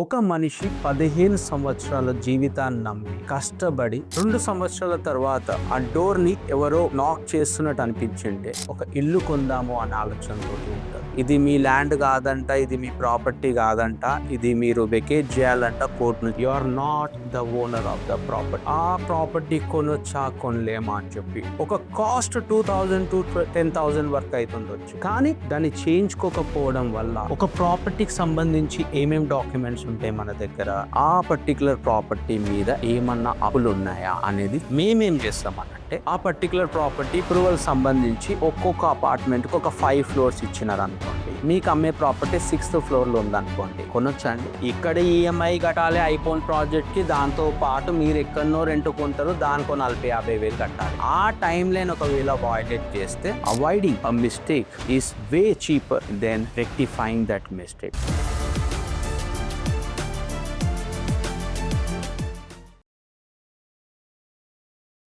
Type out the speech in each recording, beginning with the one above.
ఒక మనిషి 15 సంవత్సరాల జీవితాన్ని నమ్మి కష్టపడి 2 సంవత్సరాల తర్వాత ఆ డోర్ ని ఎవరో నాక్ చేస్తున్నట్టు అనిపించింటే ఒక ఇల్లు కొందాము అనే ఆలోచనతో ఉంటారు. ఇది మీ ల్యాండ్ కాదంట, ఇది మీ ప్రాపర్టీ కాదంట, ఇది మీరు వెకేట్ చేయాలంట కోర్టు నుంచి. You are not the owner of the property. ఆ ప్రాపర్టీ కొనొచ్చా కొనలేమా అని చెప్పి ఒక కాస్ట్ 2000 to 10,000 వరకు అవుతుండొచ్చు. కానీ దాన్ని చేయించుకోకపోవడం వల్ల ఒక ప్రాపర్టీకి సంబంధించి ఏమేం డాక్యుమెంట్స్ ఉంటే మన దగ్గర ఆ పర్టికులర్ ప్రాపర్టీ మీద ఏమన్నా అప్పులు ఉన్నాయా అనేది మేమేం చేస్తామనంటే ఆ పర్టికులర్ ప్రాపర్టీ అప్రూవల్ సంబంధించి ఒక్కొక్క అపార్ట్మెంట్ కి ఒక 5 ఫ్లోర్స్ ఇచ్చినారు అనుకోండి. మీకు అమ్మే ప్రాపర్టీ 6th ఫ్లోర్ లో ఉందనుకోండి, కొనొచ్చండి. ఇక్కడ ఈఎంఐ కట్టాలి ఐఫోన్ ప్రాజెక్ట్ కి, దాంతో పాటు మీరు ఎక్కడనో రెంట్ కొంటారు, దానికో 40,000-50,000 కట్టాలి. ఆ టైం లైన్ ఒకవేళ అవాయిడెడ్ చేస్తే avoiding a mistake is way cheaper than rectifying that mistake.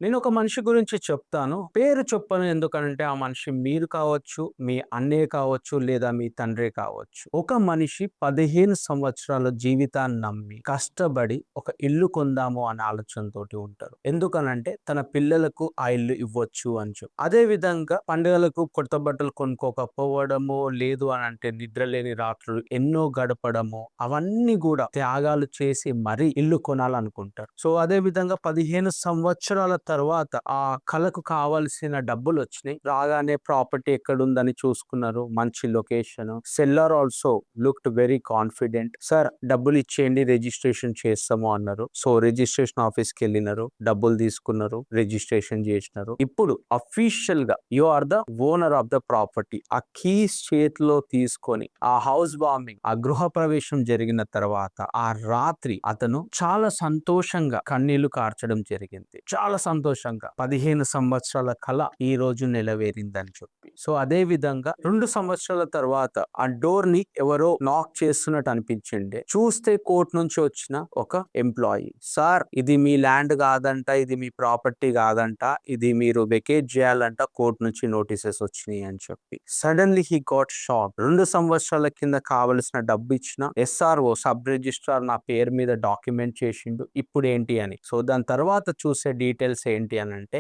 నేను ఒక మనిషి గురించి చెప్తాను. పేరు చెప్పను, ఎందుకనంటే ఆ మనిషి మీరు కావచ్చు, మీ అన్నయ్య కావచ్చు, లేదా మీ తండ్రే కావచ్చు. ఒక మనిషి 15 సంవత్సరాల జీవితాన్ని నమ్మి కష్టపడి ఒక ఇల్లు కొందాము అనే ఆలోచనతోటి ఉంటారు. ఎందుకనంటే తన పిల్లలకు ఆ ఇల్లు ఇవ్వచ్చు అని చెప్పి. అదే విధంగా పండుగలకు కొత్త బట్టలు కొనుక్కోకపోవడము, లేదు అని అంటే నిద్రలేని రాత్రులు ఎన్నో గడపడము, అవన్నీ కూడా త్యాగాలు చేసి మరీ ఇల్లు కొనాలనుకుంటారు. సో అదే విధంగా 15 సంవత్సరాల తర్వాత ఆ కళకు కావాల్సిన డబ్బులు వచ్చినాయి. రాగానే ప్రాపర్టీ ఎక్కడుందని చూసుకున్నారు, మంచి location. Seller also looked very confident. Sir డబ్బులు ఇచ్చేయండి, రిజిస్ట్రేషన్ చేస్తాము అన్నారు. సో రిజిస్ట్రేషన్ ఆఫీస్ కి వెళ్ళినారు, డబ్బులు తీసుకున్నారు, రిజిస్ట్రేషన్ చేసినారు. ఇప్పుడు అఫీషియల్ గా you are the owner of the property. ఆ కీస్ చేతిలో తీసుకొని ఆ హౌస్ వార్మింగ్, ఆ గృహ ప్రవేశం జరిగిన తర్వాత ఆ రాత్రి అతను చాలా సంతోషంగా కన్నీళ్లు కార్చడం జరిగింది. చాలా సంతోషంగా 15 సంవత్సరాల కళ ఈ రోజు నెలవేరిందని చెప్పి. సో అదే విధంగా 2 సంవత్సరాల తర్వాత ఆ డోర్ ని ఎవరో నాక్ చేస్తున్నట్టు అనిపించిండే. చూస్తే కోర్టు నుంచి వచ్చిన ఒక ఎంప్లాయీ, సార్ ఇది మీ ల్యాండ్ కాదంట, ఇది మీ ప్రాపర్టీ కాదంట, ఇది మీరు వెకేట్ చేయాలంట, కోర్టు నుంచి నోటీసెస్ వచ్చినాయి అని చెప్పి. Suddenly he got shock. 2 సంవత్సరాల కింద కావలసిన డబ్బు ఇచ్చిన ఎస్ఆర్ఓ సబ్ రిజిస్ట్రార్ నా పేరు మీద డాక్యుమెంట్ చేసిండు, ఇప్పుడు ఏంటి అని. సో దాని తర్వాత చూసే డీటెయిల్స్ ఏంటి అని అంటే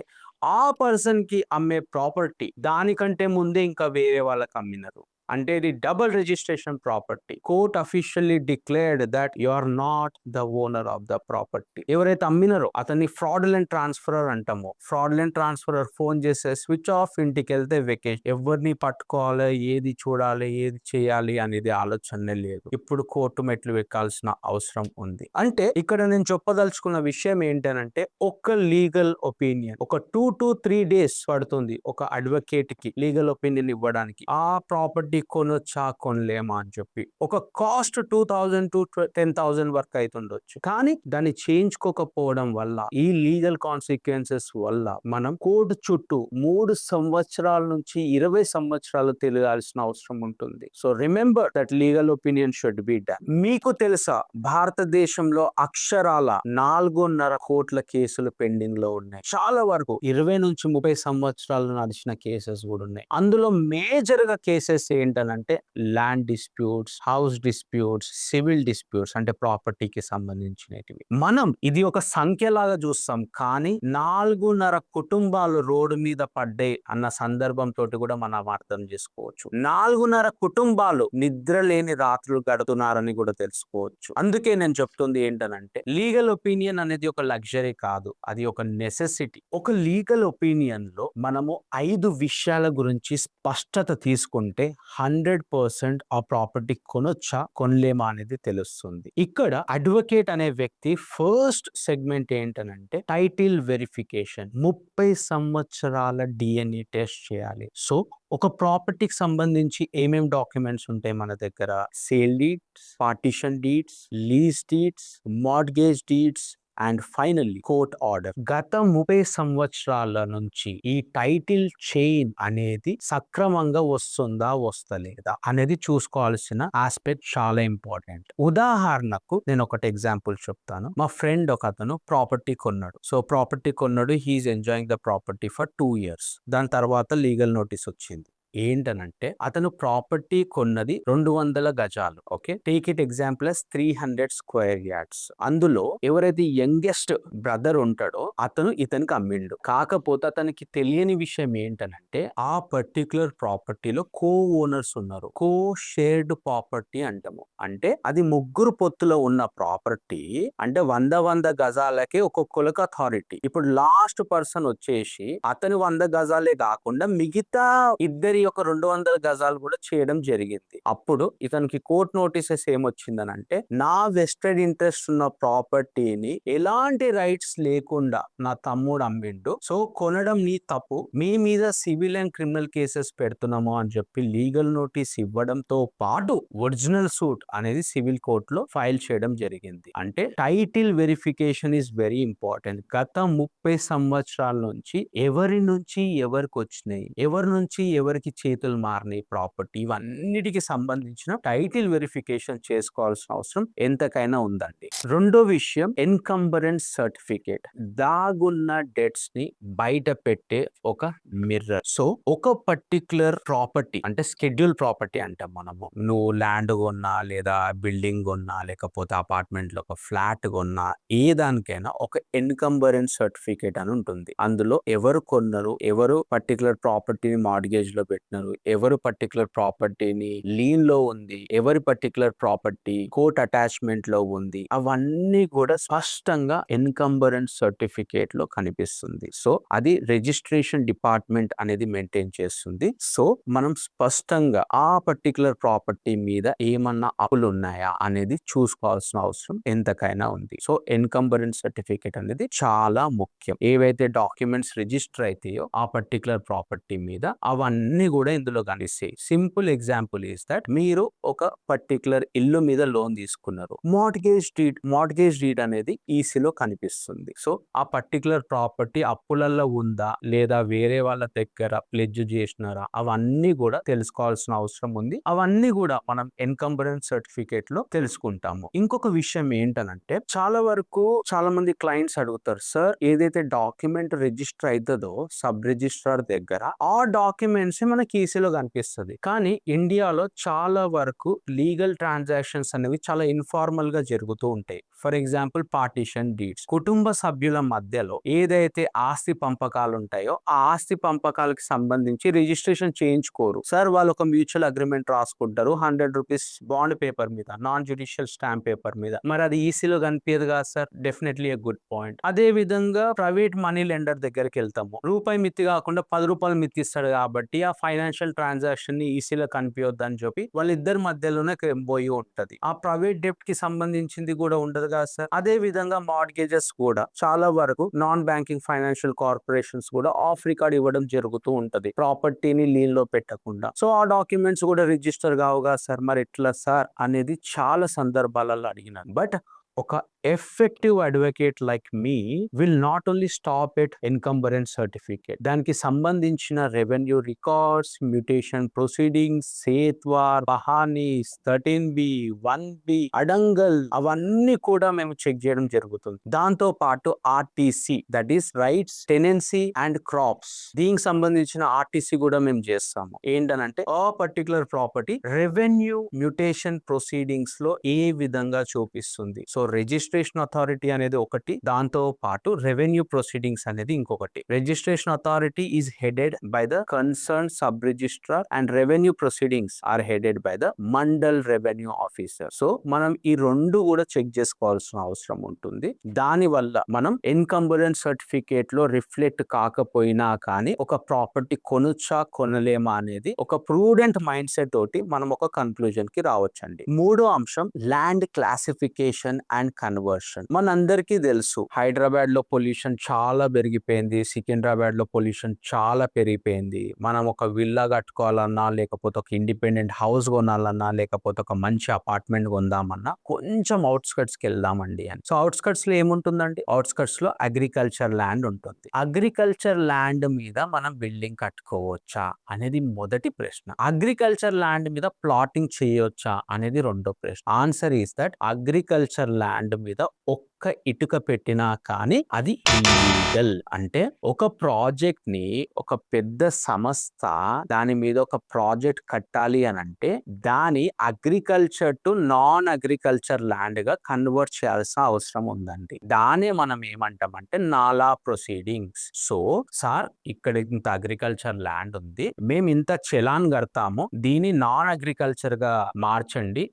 ఆ పర్సన్ కి అమ్మే ప్రాపర్టీ దానికంటే ముందే ఇంకా వేరే వాళ్ళకి అమ్మినారు. అంటే ఇది double registration property. Court officially declared that you are not the owner of the property. ఎవరైతే అమ్మినారో అతన్ని ఫ్రాడులెంట్ ట్రాన్స్ఫరర్ అంటామో, ఫ్రాడులెంట్ ట్రాన్స్ఫరర్ ఫోన్ చేస్తే స్విచ్ ఆఫ్, ఇంటికి వెళ్తే వెకేషన్. ఎవరిని పట్టుకోవాలి, ఏది చూడాలి, ఏది చేయాలి అనేది ఆలోచనే లేదు. ఇప్పుడు కోర్టు మెట్లు ఎక్కాల్సిన అవసరం ఉంది. అంటే ఇక్కడ నేను చెప్పదలుచుకున్న విషయం ఏంటనంటే ఒక లీగల్ ఒపీనియన్ ఒక 2 to 3 days పడుతుంది ఒక అడ్వకేట్ కి లీగల్ ఒపీనియన్ ఇవ్వడానికి. ఆ ప్రాపర్టీ కొనొచ్చా కొనలేమా అని చెప్పి ఒక కాస్ట్ 2000 to 10,000 వరకు అవుతుండొచ్చు. కానీ దాన్ని చేయించుకోకపోవడం వల్ల ఈ లీగల్ కాన్సిక్వెన్సెస్ వల్ల మనం కోర్టు చుట్టూ 3 సంవత్సరాల నుంచి 20 సంవత్సరాలు తిరగాల్సిన అవసరం ఉంటుంది. So remember that legal opinion should be done. మీకు తెలుసా భారతదేశంలో అక్షరాల 4.5 కోట్ల కేసులు పెండింగ్ లో ఉన్నాయి. చాలా వరకు 20 నుంచి 30 సంవత్సరాలు నడిచిన కేసెస్ కూడా ఉన్నాయి. అందులో మేజర్ గా కేసెస్ ఏంటనంటే land disputes, house disputes, civil disputes, అంటే ప్రాపర్టీకి సంబంధించినవి. మనం ఇది ఒక సంఖ్యలాగా చూస్తాం, కానీ 4.5 కుటుంబాలు రోడ్డు మీద పడ్డాయి అన్న సందర్భంతో కూడా మనం అర్థం చేసుకోవచ్చు. 4.5 కుటుంబాలు నిద్ర లేని రాత్రులు గడుపుతున్నారని కూడా తెలుసుకోవచ్చు. అందుకే నేను చెప్తుంది ఏంటనంటే లీగల్ ఒపీనియన్ అనేది ఒక లగ్జరీ కాదు, అది ఒక నెసెసిటీ. ఒక లీగల్ ఒపీనియన్ లో మనము 5 విషయాల గురించి స్పష్టత తీసుకుంటే 100% ఆ ప్రాపర్టీ కొనొచ్చా కొనలేమా అనేది తెలుస్తుంది. ఇక్కడ అడ్వకేట్ అనే వ్యక్తి ఫస్ట్ సెగ్మెంట్ ఏంటనంటే టైటిల్ వెరిఫికేషన్. 30 సంవత్సరాల డిఎన్ఏ టెస్ట్ చేయాలి. సో ఒక ప్రాపర్టీకి సంబంధించి ఏమేం డాక్యుమెంట్స్ ఉంటాయి మన దగ్గర? Sale deeds, partition deeds, lease deeds, mortgage deeds and finally court order. గత 30 సంవత్సరాల నుంచి ఈ టైటిల్ చైన్ అనేది సక్రమంగా వస్తుందా వస్తలేదా అనేది చూసుకోవాల్సిన ఆస్పెక్ట్ చాలా ఇంపార్టెంట్. ఉదాహరణకు నేను ఒకటి ఎగ్జాంపుల్ చెప్తాను. మా ఫ్రెండ్ ఒక అతను ప్రాపర్టీ కొన్నాడు. సో ప్రాపర్టీ కొన్నాడు, he is enjoying the property for 2 years. దాని తర్వాత లీగల్ నోటీస్ వచ్చింది. ఏంటనంటే అతను ప్రాపర్టీ కొన్నది 200 గజాలు. Okay. Take it example as 300 square yards. అందులో ఎవరైతే యంగెస్ట్ బ్రదర్ ఉంటాడో అతను ఇతనికి అమ్మిండు. కాకపోతే అతనికి తెలియని విషయం ఏంటనంటే ఆ పర్టిక్యులర్ ప్రాపర్టీలో కో ఓనర్స్ ఉన్నారు. కో షేర్డ్ ప్రాపర్టీ అంటాము. అంటే అది ముగ్గురు పొత్తులో ఉన్న ప్రాపర్టీ. అంటే 100 గజాలకే ఒక్కొక్కరికి అథారిటీ. ఇప్పుడు లాస్ట్ పర్సన్ వచ్చేసి అతను 100 గజాలే కాకుండా మిగతా ఇద్దరి యొక్క 200 గజాలు కూడా చేయడం జరిగింది. అప్పుడు ఇతనికి కోర్ట్ నోటీసెస్ ఏమొచ్చిందనంటే నా వెస్టెడ్ ఇంట్రెస్ట్ ఉన్న ప్రాపర్టీని ఎలాంటి రైట్స్ లేకుండా నా తమ్ముడు అమ్మిండు. సో కొనడం నీ తప్పు. మీ మీద సివిల్ అండ్ క్రిమినల్ కేసెస్ పెడుతున్నాము అని చెప్పి లీగల్ నోటీస్ ఇవ్వడంతో పాటు ఒరిజినల్ సూట్ అనేది సివిల్ కోర్టులో ఫైల్ చేయడం జరిగింది. అంటే title verification is very important. గత 30 సంవత్సరాల నుంచి ఎవరి నుంచి ఎవరికి వచ్చినాయి, ఎవరి నుంచి ఎవరికి చేతులు మారినాయి ప్రాపర్టీ, ఇవన్నిటికి సంబంధించిన టైటిల్ వెరిఫికేషన్ చేసుకోవాల్సిన అవసరం ఎంతకైనా ఉందండి. రెండో విషయం ఎన్కంబరెన్స్ సర్టిఫికేట్. దాగున్న డెట్స్ ని బయట పెట్టే ఒక మిర్రర్. సో ఒక పర్టిక్యులర్ ప్రాపర్టీ అంటే షెడ్యూల్ ప్రాపర్టీ అంటాం మనము. నువ్వు ల్యాండ్ కొన్నా లేదా బిల్డింగ్ కొన్నా లేకపోతే అపార్ట్మెంట్ లో ఒక ఫ్లాట్ కొన్నా ఏ దానికైనా ఒక ఎన్కంబరెన్స్ సర్టిఫికేట్ అని ఉంటుంది. అందులో ఎవరు కొన్నారు, ఎవరు పర్టికులర్ ప్రాపర్టీని మార్గేజ్ లో పెట్టినారు, ఎవరు పర్టికులర్ ప్రాపర్టీని లీన్ లో ఉంది, ఎవరి పర్టికులర్ ప్రాపర్టీ కోర్ట్ అటాచ్మెంట్ లో ఉంది, అవన్నీ కూడా స్పష్టంగా ఎన్కంబరెన్స్ సర్టిఫికేట్ లో కనిపిస్తుంది. సో అది రిజిస్ట్రేషన్ డిపార్ట్మెంట్ అనేది మెయింటైన్ చేస్తుంది. సో మనం స్పష్టంగా ఆ పర్టికులర్ ప్రాపర్టీ మీద ఏమన్నా అప్పులు ఉన్నాయా అనేది చూసుకోవాల్సిన అవసరం ఎంతకైనా ఉంది. సో ఎన్కంబరెన్స్ సర్టిఫికేట్ అనేది చాలా ముఖ్యం. ఏవైతే డాక్యుమెంట్స్ రిజిస్టర్ అయితాయో ఆ పర్టికులర్ ప్రాపర్టీ మీద అవన్నీ కూడా ఇందులో కనిపిస్తాయి. సింపుల్ ఎగ్జాంపుల్ ఈస్ దట్ మీరు ఒక పర్టికులర్ ఇల్లు మీద లోన్ తీసుకున్నారు. మార్ట్గేజ్ డీడ్ అనేది ఈసీలో కనిపిస్తుంది. సో ఆ పర్టికులర్ ప్రాపర్టీ అప్పులలో ఉందా లేదా వేరే వాళ్ళ దగ్గర ప్లెడ్జ్ చేసినారా అవన్నీ కూడా తెలుసుకోవాల్సిన అవసరం ఉంది. అవన్నీ కూడా మనం ఎన్కంబరెన్స్ సర్టిఫికేట్ లో తెలుసుకుంటాము. ఇంకొక విషయం ఏంటనంటే చాలా వరకు చాలా మంది క్లయింట్స్ అడుగుతారు, సార్ ఏదైతే డాక్యుమెంట్ రిజిస్టర్ అవుతుందో సబ్ రిజిస్ట్రార్ దగ్గర ఆ డాక్యుమెంట్స్ మనకి ఈసీలో కనిపిస్తుంది. కానీ ఇండియాలో చాలా వరకు లీగల్ ట్రాన్సాక్షన్స్ అనేవి చాలా ఇన్ఫార్మల్ గా జరుగుతూ ఉంటాయి. For example partition deeds. కుటుంబ సభ్యుల మధ్యలో ఏదైతే ఆస్తి పంపకాలు ఉంటాయో ఆ ఆస్తి పంపకాలకు సంబంధించి రిజిస్ట్రేషన్ చేయించుకోరు. సార్ వాళ్ళు ఒక మ్యూచువల్ అగ్రిమెంట్ రాసుకుంటారు 100 రూపీస్ బాండ్ పేపర్ మీద, నాన్ జ్యుడిషియల్ స్టాంప్ పేపర్ మీద. మరి అది ఈసీలో కనిపించదు కదా sir. Definitely a good point. అదే విధంగా ప్రైవేట్ మనీ లెండర్ దగ్గరికి వెళ్తాము. రూపాయి మిత్తి కాకుండా 10 రూపాయలు మిత్తి ఇస్తాడు కాబట్టి ఆ ఫైనాన్షియల్ ట్రాన్సాక్షన్ ని ఈసీలో కనిపించొద్దు అని చెప్పి వాళ్ళిద్దరి మధ్యలోనే పోయి ఉంటది. ఆ ప్రైవేట్ డెప్ట్ కి సంబంధించింది కూడా ఉండదు కదా సార్. అదే విధంగా మార్గేజెస్ కూడా చాలా వరకు నాన్ బ్యాంకింగ్ ఫైనాన్షియల్ కార్పొరేషన్స్ కూడా ఆఫ్ రికార్డ్ ఇవ్వడం జరుగుతూ ఉంటది ప్రాపర్టీని లీన్ లో పెట్టకుండా. సో ఆ డాక్యుమెంట్స్ కూడా రిజిస్టర్ కావుగా సార్. మరి ఎట్లా సార్ అనేది చాలా సందర్భాలలో అడిగినాను. బట్ ఒక effective advocate like me will not only stop at encumbrance certificate. దానికి సంబంధించిన revenue records, mutation proceedings, Sethwar, బహానీస్, 13B, 1B, అడంగల్ అవన్నీ కూడా మేము చెక్ చేయడం జరుగుతుంది. దాంతో పాటు RTC that is rights, tenancy and crops, దీనికి సంబంధించిన ఆర్టీసీ కూడా మేము చేస్తాము. ఏంటనంటే ఆ particular property revenue mutation proceedings లో ఏ విధంగా చూపిస్తుంది. సో రిజిస్ట్రేషన్ అథారిటీ అనేది ఒకటి, దాంతో పాటు రెవెన్యూ ప్రొసీడింగ్స్ అనేది ఇంకొకటి. Registration authority is headed by the concern sub registrar and revenue proceedings are headed by the Mandal revenue officer. So మనం ఈ రెండు కూడా చెక్ చేసుకోవాల్సిన అవసరం ఉంటుంది. దాని వల్ల మనం ఎన్కంబరెన్స్ సర్టిఫికేట్ లో రిఫ్లెక్ట్ కాకపోయినా కానీ ఒక ప్రాపర్టీ కొనొచ్చా కొనలేమా అనేది ఒక ప్రూడెంట్ మైండ్ సెట్ తోటి మనం ఒక కన్క్లూజన్ కి రావచ్చండి. మూడో అంశం ల్యాండ్ క్లాసిఫికేషన్ అండ్ కన్వర్షన్. మనందరికీ తెలుసు హైదరాబాద్ లో పొల్యూషన్ చాలా పెరిగిపోయింది, సికింద్రాబాద్ లో పొల్యూషన్ చాలా పెరిగిపోయింది. మనం ఒక విల్లా కట్టుకోవాలన్నా లేకపోతే ఒక ఇండిపెండెంట్ హౌస్ కొనాలన్నా లేకపోతే ఒక మంచి అపార్ట్మెంట్ కొందామన్నా కొంచెం అవుట్స్కట్స్ కి వెళ్దామండి అని. సో అవుట్స్కట్స్ లో ఏముంటుందండి? అవుట్స్కట్స్ లో అగ్రికల్చర్ ల్యాండ్ ఉంటుంది. అగ్రికల్చర్ ల్యాండ్ మీద మనం బిల్డింగ్ కట్టుకోవచ్చా అనేది మొదటి ప్రశ్న. అగ్రికల్చర్ ల్యాండ్ మీద ప్లాటింగ్ చేయొచ్చా అనేది రెండో ప్రశ్న. Answer is that agriculture land మీద ఒక్క ఇటుక పెట్టినా కానీ అది ఇల్లీగల్. అంటే ఒక ప్రాజెక్ట్ ని ఒక పెద్ద సంస్థ దాని మీద ఒక ప్రాజెక్ట్ కట్టాలి అని అంటే దాని agriculture to non agriculture land గా కన్వర్ట్ చేయాల్సిన అవసరం ఉందండి. దానే మనం ఏమంటామంటే నాలా ప్రొసీడింగ్స్. సో సార్ ఇక్కడ ఇంత అగ్రికల్చర్ ల్యాండ్ ఉంది, మేము ఇంత చలాన్ కడతాము, దీని నాన్ అగ్రికల్చర్ గా మార్చండి,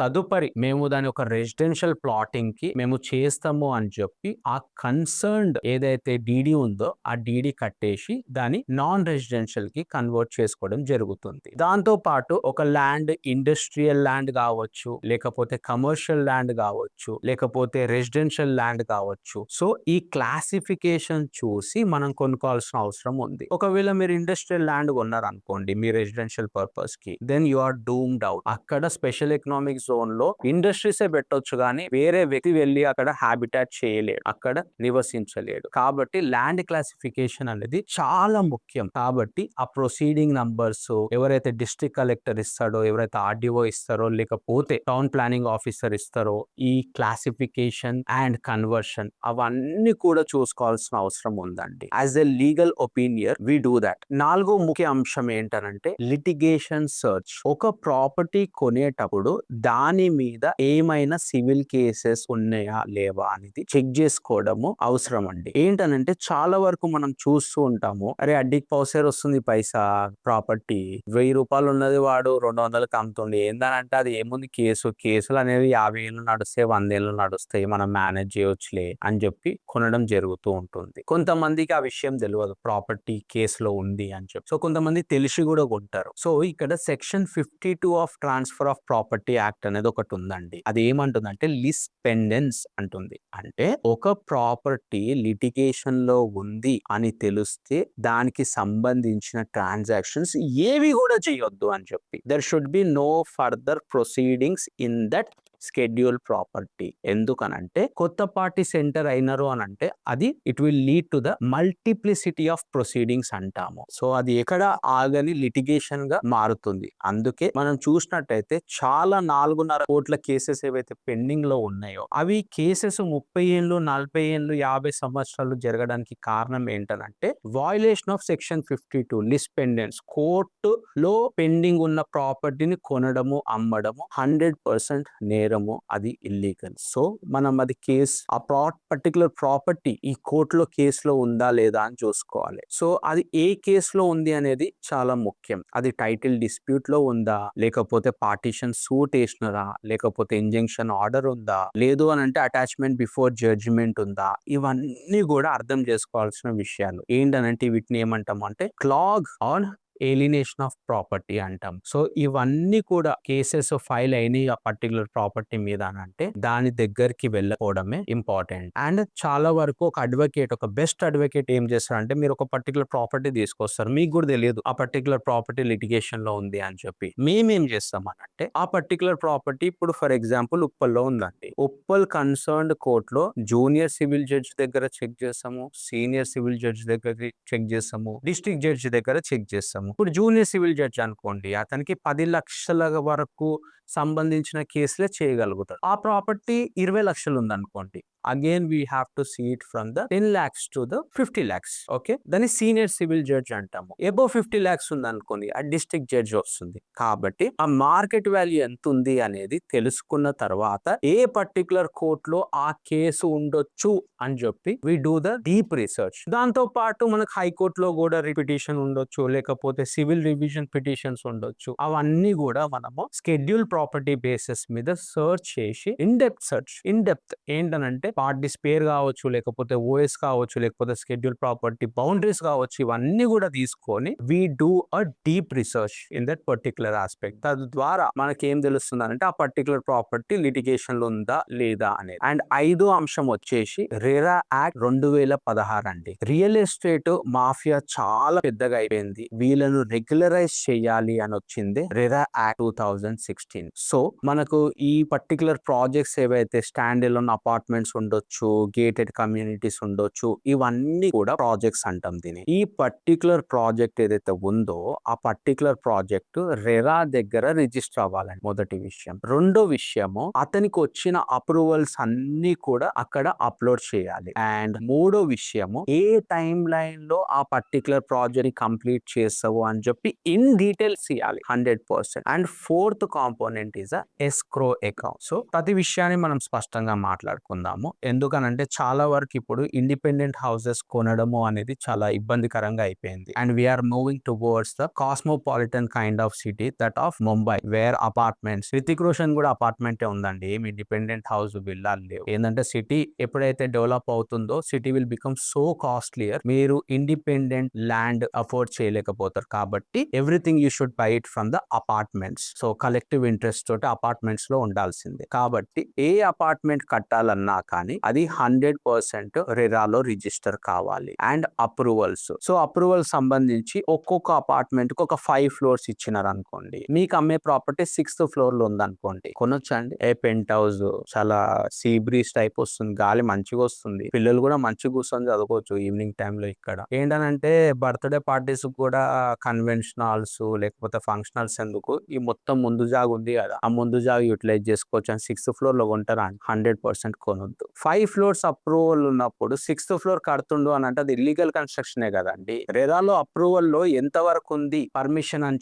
తదుపరి మేము దాని ఒక రెసిడెన్షియల్ ప్లాటింగ్ కి మేము చేస్తాము అని చెప్పి ఆ కన్సర్న్డ్ ఏదైతే డీడీ ఉందో ఆ డీడీ కట్టేసి దాని నాన్ రెసిడెన్షియల్ కి కన్వర్ట్ చేసుకోవడం జరుగుతుంది. దాంతో పాటు ఒక ల్యాండ్ ఇండస్ట్రియల్ ల్యాండ్ కావచ్చు, లేకపోతే కమర్షియల్ ల్యాండ్ కావచ్చు, లేకపోతే రెసిడెన్షియల్ ల్యాండ్ కావచ్చు. సో ఈ క్లాసిఫికేషన్ చూసి మనం కొనుక్కోవాల్సిన అవసరం ఉంది. ఒకవేళ మీరు ఇండస్ట్రియల్ ల్యాండ్ కొన్నారు అనుకోండి మీ రెసిడెన్షియల్ పర్పస్ కి, then you are doomed out. అక్కడ స్పెషల్ ఎకనామిక్ జోన్ లో ఇండస్ట్రీసే పెట్టొచ్చు కానీ వేరే వ్యక్తి వెళ్ళి అక్కడ హ్యాబిటాట్ చేయలేడు, అక్కడ నివసించలేడు. కాబట్టి ల్యాండ్ క్లాసిఫికేషన్ అనేది చాలా ముఖ్యం. కాబట్టి ఆ ప్రొసీడింగ్ నంబర్స్ ఎవరైతే డిస్ట్రిక్ట్ కలెక్టర్ ఇస్తాడో, ఎవరైతే ఆర్డీఓ ఇస్తారో, లేకపోతే టౌన్ ప్లానింగ్ ఆఫీసర్ ఇస్తారో, ఈ క్లాసిఫికేషన్ అండ్ కన్వర్షన్ అవన్నీ కూడా చూసుకోవాల్సిన అవసరం ఉందండి. As a legal opinion we do that. 4వ ముఖ్య అంశం ఏంటనంటే లిటిగేషన్ సర్చ్. ఒక ప్రాపర్టీ కొనేటప్పుడు దాని మీద ఏమైనా సివిల్ కేసెస్ ఉన్నాయా లేవా అనేది చెక్ చేసుకోవడము అవసరం అండి. ఏంటనంటే చాలా వరకు మనం చూస్తూ ఉంటాము, అరే అడ్డికి పౌసేర్ వస్తుంది పైసా, ప్రాపర్టీ 1000 రూపాయలు ఉన్నది వాడు 200కి అమ్ముతుంది. ఏంటనంటే అది ఏముంది, కేసులు అనేవి 50 ఏళ్ళు నడుస్తాయి, 100 ఏళ్ళు నడుస్తాయి, మనం మేనేజ్ చేయవచ్చులే అని చెప్పి కొనడం జరుగుతూ ఉంటుంది. కొంతమందికి ఆ విషయం తెలియదు ప్రాపర్టీ కేసులో ఉంది అని చెప్పి. సో కొంతమంది తెలిసి కూడా కొంటారు. సో ఇక్కడ section 52 of transfer of property act అనేది ఒకటి ఉందండి. అది ఏమంటుందంటే లిస్ పెండెన్స్ అంటుంది. అంటే ఒక ప్రాపర్టీ లిటిగేషన్ లో ఉంది అని తెలిస్తే దానికి సంబంధించిన ట్రాన్సాక్షన్స్ ఏవి కూడా చేయొద్దు అని చెప్పి. There should be no further proceedings in that schedule property. ఎందుకనంటే కొత్త పార్టీ సెంటర్ అయినారు అని అంటే అది it will lead to the multiplicity of proceedings అంటాము. సో అది ఎక్కడ ఆగని లిటిగేషన్ గా మారుతుంది. అందుకే మనం చూసినట్టయితే చాలా 4.5 కోట్ల కేసెస్ ఏవైతే పెండింగ్ లో ఉన్నాయో అవి కేసెస్ 30 ఏళ్ళు, 40 ఏళ్ళు, 50 సంవత్సరాలు జరగడానికి కారణం ఏంటనంటే వయలేషన్ ఆఫ్ సెక్షన్ 52 లిస్ పెండెన్స్. కోర్టులో పెండింగ్ ఉన్న ప్రాపర్టీని కొనడము, అమ్మడము 100% నేరం, అది ఇల్లీగల్. సో మనం అది కేసు ఆ పర్టికులర్ ప్రాపర్టీ ఈ కోర్టులో కేసులో ఉందా లేదా అని చూసుకోవాలి. సో అది ఏ కేసులో ఉంది అనేది చాలా ముఖ్యం. అది టైటిల్ డిస్ప్యూట్ లో ఉందా, లేకపోతే పార్టీషన్ సూట్ వేసినారా, లేకపోతే ఇంజంక్షన్ ఆర్డర్ ఉందా, లేదు అని అంటే అటాచ్మెంట్ బిఫోర్ జడ్జిమెంట్ ఉందా, ఇవన్నీ కూడా అర్థం చేసుకోవాల్సిన విషయాలు. ఏంటనంటే వీటిని ఏమంటాం అంటే clog on alienation of property అంటాం. సో ఇవన్నీ కూడా కేసెస్ ఫైల్ అయినాయి ఆ పర్టికులర్ ప్రాపర్టీ మీద అంటే దాని దగ్గరికి వెళ్ళకపోవడమే ఇంపార్టెంట్. అండ్ చాలా వరకు ఒక అడ్వకేట్, ఒక బెస్ట్ అడ్వకేట్ ఏం చేస్తారంటే మీరు ఒక పర్టికులర్ ప్రాపర్టీ తీసుకొస్తారు, మీకు కూడా తెలియదు ఆ పర్టికులర్ ప్రాపర్టీ లిటిగేషన్ లో ఉంది అని చెప్పి. మేమేం చేస్తాం అంటే ఆ పర్టికులర్ ప్రాపర్టీ ఇప్పుడు ఫర్ ఎగ్జాంపుల్ ఉప్పల్లో ఉందండి, ఉప్పల్ కన్సర్న్డ్ కోర్టులో జూనియర్ సివిల్ జడ్జి దగ్గర చెక్ చేస్తాము, సీనియర్ సివిల్ జడ్జి దగ్గర చెక్ చేస్తాము, డిస్ట్రిక్ట్ జడ్జి దగ్గర చెక్ చేస్తాము. ఇప్పుడు జూనియర్ సివిల్ జడ్జి అనుకోండి, అతనికి 10 లక్షల వరకు సంబంధించిన కేసులే చేయగలుగుతాడు. ఆ ప్రాపర్టీ 20 లక్షలు ఉందనుకోండి, again we have to see it from the 10 lakhs to the 50 lakhs. Okay, దాన్ని సీనియర్ సివిల్ జడ్జ్ అంటాము. అబౌవ్ 50 lakhs ఉంది అనుకోండి, ఆ డిస్ట్రిక్ట్ జడ్జ్ వస్తుంది. కాబట్టి ఆ మార్కెట్ వాల్యూ ఎంత ఉంది అనేది తెలుసుకున్న తర్వాత ఏ పర్టికులర్ కోర్టులో ఆ కేసు ఉండొచ్చు అని చెప్పి we do the deep research. దాంతో పాటు మనకు హైకోర్టులో కూడా రిపిటిషన్ ఉండొచ్చు, లేకపోతే సివిల్ రివిజన్ పిటిషన్స్ ఉండొచ్చు. అవన్నీ కూడా మనము స్కెడ్యూల్ ప్రాపర్టీ బేసిస్ మీద సర్చ్ చేసి ఇన్ డెప్త్ ఏంటనంటే పార్టీస్ పేరు కావచ్చు, లేకపోతే ఓఎస్ కావచ్చు, లేకపోతే స్కెడ్యూల్ ప్రాపర్టీ బౌండరీస్ కావచ్చు, ఇవన్నీ కూడా తీసుకొని we do a deep research in that particular aspect. తద్వారా మనకి ఏం తెలుస్తుంది అంటే ఆ పర్టికులర్ ప్రాపర్టీ లిటిగేషన్ లో ఉందా లేదా అనేది. అండ్ 5వ అంశం వచ్చేసి రెరా యాక్ట్ 2016 అండి. రియల్ ఎస్టేట్ మాఫియా చాలా పెద్దగా అయిపోయింది, వీళ్ళను రెగ్యులరైజ్ చేయాలి అని వచ్చింది రెరా యాక్ట్ 2016. సో మనకు ఈ పర్టికులర్ ప్రాజెక్ట్స్ ఏవైతే స్టాండ్ ఎలోన్ అపార్ట్మెంట్స్ ఉండొచ్చు, గేటెడ్ కమ్యూనిటీస్ ఉండొచ్చు. ఇవన్నీ కూడా ప్రాజెక్ట్స్ అంటాం దీన్ని. ఈ పర్టిక్యులర్ ప్రాజెక్ట్ ఏదైతే ఉందో ఆ పర్టిక్యులర్ ప్రాజెక్ట్ రెరా దగ్గర రిజిస్టర్ అవ్వాలండి మొదటి విషయం. రెండో విషయము అతనికి వచ్చిన అప్రూవల్స్ అన్ని కూడా అక్కడ అప్లోడ్ చేయాలి. అండ్ మూడో విషయము ఏ టైం లైన్ లో ఆ పర్టిక్యులర్ ప్రాజెక్ట్ కంప్లీట్ చేస్తావు అని చెప్పి ఇన్ డీటెయిల్స్ ఇవ్వాలి 100%. And fourth component is escrow account. So ప్రతి విషయాన్ని మనం స్పష్టంగా మాట్లాడుకుందాము. ఎందుకనంటే చాలా వరకు ఇప్పుడు ఇండిపెండెంట్ హౌసెస్ కొనడము అనేది చాలా ఇబ్బందికరంగా అయిపోయింది. And we are moving towards the cosmopolitan kind of city that of Mumbai where apartments. Hrithik Roshan కూడా అపార్ట్మెంటే ఉందండి, ఏమి ఇండిపెండెంట్ హౌస్ విల్లాలు లేవు. ఏంటంటే సిటీ ఎప్పుడైతే డెవలప్ అవుతుందో city will become so costlier, మీరు ఇండిపెండెంట్ ల్యాండ్ అఫోర్డ్ చేయలేకపోతారు. కాబట్టి everything you should buy it from the apartments. So collective interest తోటి అపార్ట్మెంట్స్ లో ఉండాల్సిందే. కాబట్టి ఏ అపార్ట్మెంట్ కట్టాలన్నా కానీ అది 100% రెరాలో రిజిస్టర్ కావాలి. And approvals. సో అప్రూవల్ సంబంధించి ఒక్కొక్క అపార్ట్మెంట్ కి ఒక 5 ఫ్లోర్స్ ఇచ్చినారు అనుకోండి, మీకు అమ్మే ప్రాపర్టీ 6th ఫ్లోర్ లో ఉందనుకోండి, కొనొచ్చండి. ఏ పెంట్ హౌస్ చాలా సీ బ్రీజ్ టైప్ వస్తుంది, గాలి మంచిగా వస్తుంది, పిల్లలు కూడా మంచిగా కూర్చొని చదువుకోవచ్చు ఈవినింగ్ టైంలో. ఇక్కడ ఏంటనంటే బర్త్డే పార్టీస్ కూడా కన్వెన్షన్ హాల్స్ లేకపోతే ఫంక్షన్ ఎందుకు, ఈ మొత్తం ముందు జాగా ఉంది కదా, ఆ ముందు జాగా యూటిలైజ్ చేసుకోవచ్చు. అని 6th ఫ్లోర్ లో కొంటారా? 100% కొనొద్దు. 5 ఫ్లోర్స్ అప్రూవల్ ఉన్నప్పుడు 6th ఫ్లోర్ కడుతుండు అని అంటే అది ఇల్లీగల్ కన్స్ట్రక్షనే కదండి. రెరాలో అప్రూవల్ లో ఎంత వరకు ఉంది పర్మిషన్ అని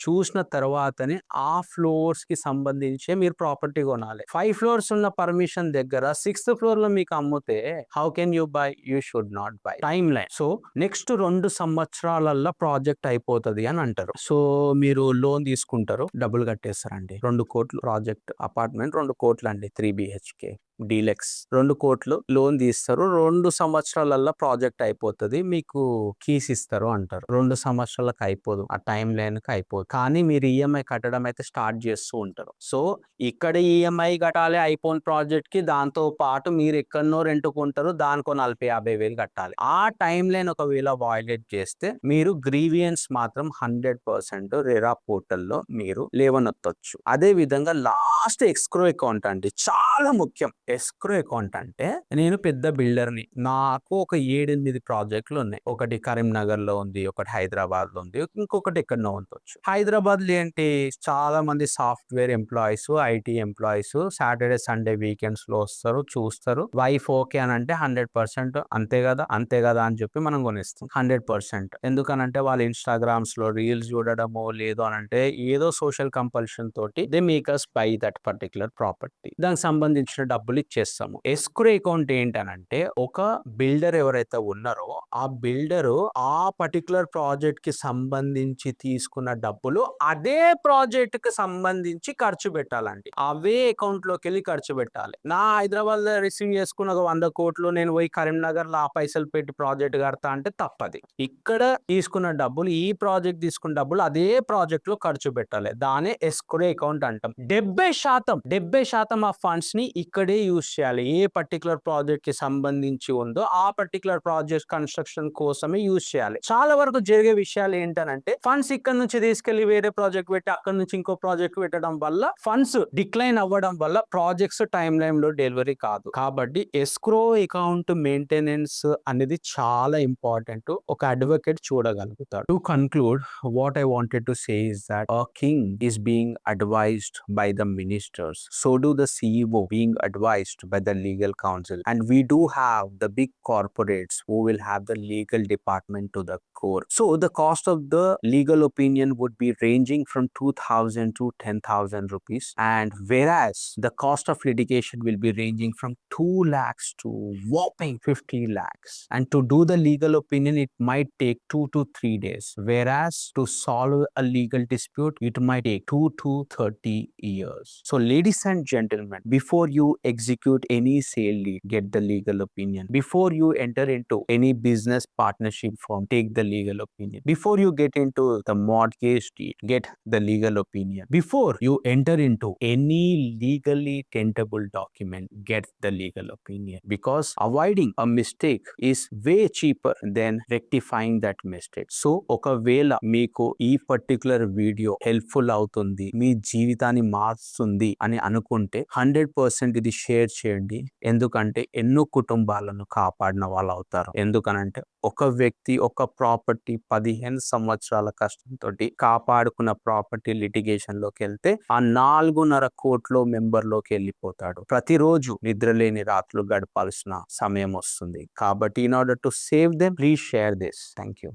చూసిన తర్వాతనే ఆ ఫ్లోర్స్ కి సంబంధించి మీరు ప్రాపర్టీ కొనాలి. 5 ఫ్లోర్స్ ఉన్న పర్మిషన్ దగ్గర 6th ఫ్లోర్ లో మీకు అమ్ముతే how can you buy? You should not buy. Timeline. So next 2 సంవత్సరాలలో ప్రాజెక్ట్ అయిపోతుంది అని అంటారు. సో మీరు లోన్ తీసుకుంటారు, డబ్బులు కట్టేస్తారండి. 2 కోట్లు ప్రాజెక్ట్, అపార్ట్మెంట్ 2 కోట్లు అండి, 3 BHK డీలెక్స్ 2 కోట్లు లోన్ తీస్తారు. 2 సంవత్సరాలలో ప్రాజెక్ట్ అయిపోతుంది, మీకు కీస్ ఇస్తారు అంటారు. 2 సంవత్సరాలకు అయిపోదు, ఆ టైం లైన్ కి అయిపోదు. కానీ మీరు ఈఎంఐ కట్టడం అయితే స్టార్ట్ చేస్తూ ఉంటారు. సో ఇక్కడ ఈఎంఐ కట్టాలి అయిపోయిన ప్రాజెక్ట్ కి, దాంతో పాటు మీరు ఎక్కడనో రెంటుకుంటారు, దానికో 40-50 వేలు కట్టాలి. ఆ టైం లైన్ ఒకవేళ వాయిలేట్ చేస్తే మీరు గ్రీవియన్స్ మాత్రం 100% రెరా పోర్టల్లో మీరు లేవనెత్తొచ్చు. అదే విధంగా లాస్ట్ ఎస్క్రో అకౌంట్ అండి, చాలా ముఖ్యం. ఎస్క్రో అకౌంట్ అంటే, నేను పెద్ద బిల్డర్ని, నాకు ఒక 7-8 ప్రాజెక్టులు ఉన్నాయి. ఒకటి కరీంనగర్ లో ఉంది, ఒకటి హైదరాబాద్ లో ఉంది, ఇంకొకటి ఎక్కడనో ఉండొచ్చు. హైదరాబాద్ లో ఏంటి, చాలా మంది software employees, IT employees Saturday Sunday weekends లో వస్తారు, చూస్తారు, వైఫ్ ఓకే అని అంటే 100% అంతే కదా అంతే కదా అని చెప్పి మనం కొనిస్తాం 100%. ఎందుకనంటే వాళ్ళు ఇన్స్టాగ్రామ్స్ లో రీల్స్ చూడడమో లేదు అని అంటే ఏదో సోషల్ కంపల్షన్ తోటి they make us by that particular property. దానికి సంబంధించిన డబ్బులు ఇచ్చేస్తాము. ఎస్క్రో అకౌంట్ ఏంటనంటే, ఒక బిల్డర్ ఎవరైతే ఉన్నారో ఆ బిల్డరు ఆ పర్టికులర్ ప్రాజెక్ట్ కి సంబంధించి తీసుకున్న డబ్బులు అదే ప్రాజెక్ట్ కి సంబంధించి ఖర్చు పెట్టాలండి. అవే అకౌంట్ లోకి వెళ్ళి ఖర్చు పెట్టాలి. నా హైదరాబాద్ లో రిసీవ్ చేసుకున్న ఒక 100 కోట్లు నేను పోయి కరీంనగర్ లో ఆ పైసలు పెట్టి ప్రాజెక్ట్ కడతా అంటే తప్పది. ఇక్కడ తీసుకున్న డబ్బులు, ఈ ప్రాజెక్ట్ తీసుకున్న డబ్బులు అదే ప్రాజెక్ట్ లో ఖర్చు పెట్టాలి. దానే ఎస్క్రో అకౌంట్ అంటాం. 70% ఆ ఫండ్స్ ని ఇక్కడే యూజ్ చేయాలి. ఏ పర్టికులర్ ప్రాజెక్ట్ కి సంబంధించి ఉందో ఆ పర్టికులర్ ప్రాజెక్ట్ కన్స్ట్రక్షన్ కోసమే యూజ్ చేయాలి. చాలా వరకు జరిగే విషయాలు ఏంటనంటే, ఫండ్స్ ఇక్కడ నుంచి తీసుకెళ్లి వేరే ప్రాజెక్ట్ పెట్టి అక్కడ నుంచి ఇంకో ప్రాజెక్ట్ పెట్టడం వల్ల ఫండ్స్ డిక్లైన్ అవ్వడం వల్ల ప్రాజెక్ట్స్ టైం లైన్ లో డెలివరీ కాదు. కాబట్టి ఎస్క్రో అకౌంట్ మెయింటెనెన్స్ అనేది చాలా ఇంపార్టెంట్, ఒక అడ్వకేట్ చూడగలుగుతాడు. To conclude, what I wanted to say is that a king is being advised by the ministers, so do the CEO being advised by the legal counsel, and we do have the big corporates who will have the legal department to the core. So the cost of the legal opinion would be ranging from 2,000 to 10,000 rupees, and whereas the cost of litigation will be ranging from 2 lakhs to whopping 50 lakhs. And to do the legal opinion, it might take 2 to 3 days, whereas to solve a legal dispute, it might take 2 to 30 years. So ladies and gentlemen, before you execute any sale deed, get the legal opinion. Before you enter into any business partnership form, take the legal opinion. Before you get into the mortgage deed, get the legal opinion. Before you enter into any legally tentable document, get the legal legal opinion, because avoiding a mistake is way cheaper than rectifying that mistake. So ఒకవేళ మీకు ఈ particular video helpful అవుతుంది, మీ జీవితాన్ని మారుస్తుంది అని అనుకుంటే 100% ఇది share చేయండి. ఎందుకంటే ఎన్నో కుటుంబాలను కాపాడిన వాళ్ళు అవుతారు. ఎందుకనంటే ఒక వ్యక్తి ఒక ప్రాపర్టీ 15 సంవత్సరాల కష్టంతో కాపాడుకున్న ప్రాపర్టీ లిటిగేషన్ లోకి వెళ్తే ఆ 4.5 కోట్ల మెంబర్ లోకి వెళ్ళిపోతాడు. ప్రతిరోజు నిద్రలేని రాత్రులు గడపాల్సిన సమయం వస్తుంది. కాబట్టి in order to save them, please share this. Thank you.